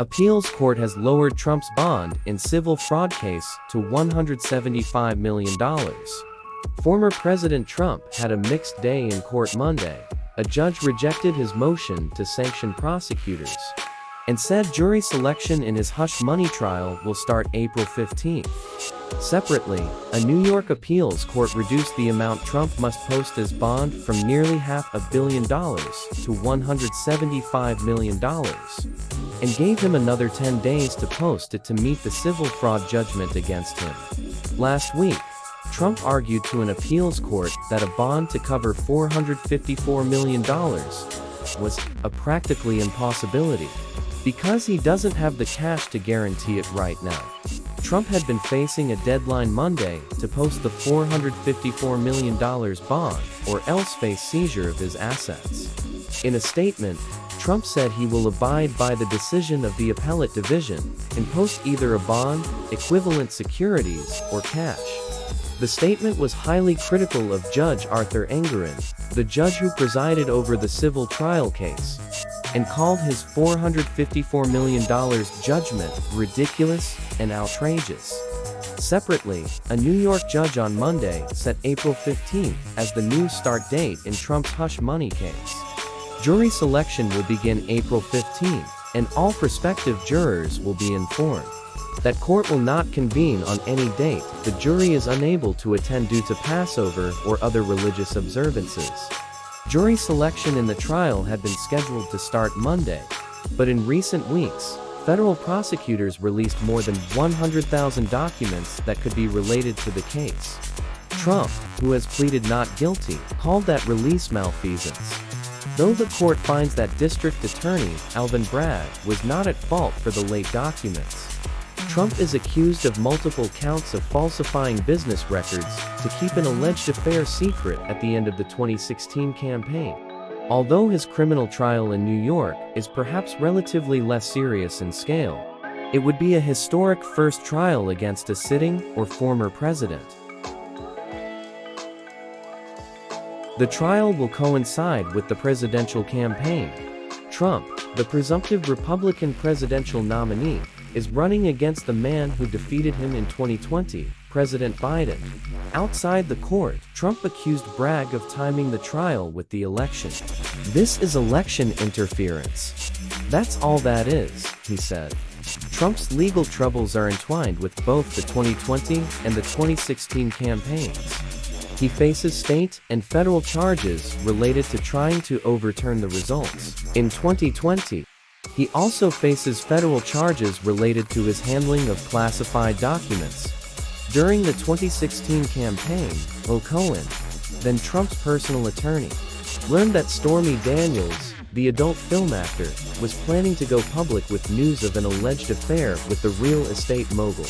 Appeals court has lowered Trump's bond in civil fraud case to $175 million. Former President Trump had a mixed day in court Monday. A judge rejected his motion to sanction prosecutors and said jury selection in his hush money trial will start April 15. Separately, a New York appeals court reduced the amount Trump must post as bond from nearly $500 million to $175 million, and gave him another 10 days to post it to meet the civil fraud judgment against him. Last week, Trump argued to an appeals court that a bond to cover $454 million was a practically impossibility, because he doesn't have the cash to guarantee it right now. Trump had been facing a deadline Monday to post the $454 million bond, or else face seizure of his assets. In a statement, Trump said he will abide by the decision of the Appellate Division and post either a bond, equivalent securities, or cash. The statement was highly critical of Judge Arthur Engoron, the judge who presided over the civil trial case, and called his $454 million judgment ridiculous and outrageous. Separately, a New York judge on Monday set April 15 as the new start date in Trump's hush money case. Jury selection will begin April 15, and all prospective jurors will be informed. That court will not convene on any date the jury is unable to attend due to Passover or other religious observances. Jury selection in the trial had been scheduled to start Monday, but in recent weeks, federal prosecutors released more than 100,000 documents that could be related to the case. Trump, who has pleaded not guilty, called that release malfeasance. Though the court finds that District Attorney Alvin Bragg was not at fault for the late documents, Trump is accused of multiple counts of falsifying business records to keep an alleged affair secret at the end of the 2016 campaign. Although his criminal trial in New York is perhaps relatively less serious in scale, it would be a historic first trial against a sitting or former president. The trial will coincide with the presidential campaign. Trump, the presumptive Republican presidential nominee, is running against the man who defeated him in 2020, President Biden. Outside the court, Trump accused Bragg of timing the trial with the election. "This is election interference. That's all that is," he said. Trump's legal troubles are entwined with both the 2020 and the 2016 campaigns. He faces state and federal charges related to trying to overturn the results. In 2020, he also faces federal charges related to his handling of classified documents. During the 2016 campaign, Cohen, then Trump's personal attorney, learned that Stormy Daniels, the adult film actor, was planning to go public with news of an alleged affair with the real estate mogul.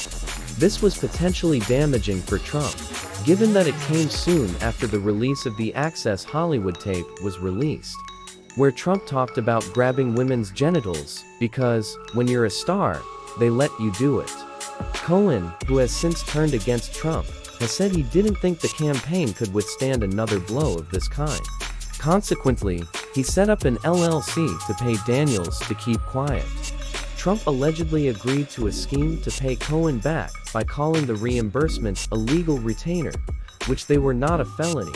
This was potentially damaging for Trump, given that it came soon after the release of the Access Hollywood tape was released, where Trump talked about grabbing women's genitals, because, when you're a star, they let you do it. Cohen, who has since turned against Trump, has said he didn't think the campaign could withstand another blow of this kind. Consequently, he set up an LLC to pay Daniels to keep quiet. Trump allegedly agreed to a scheme to pay Cohen back by calling the reimbursements a legal retainer, which they were not a felony.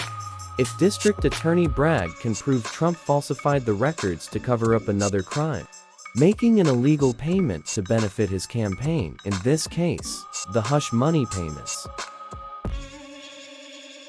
If District Attorney Bragg can prove Trump falsified the records to cover up another crime, making an illegal payment to benefit his campaign, in this case, the hush money payments,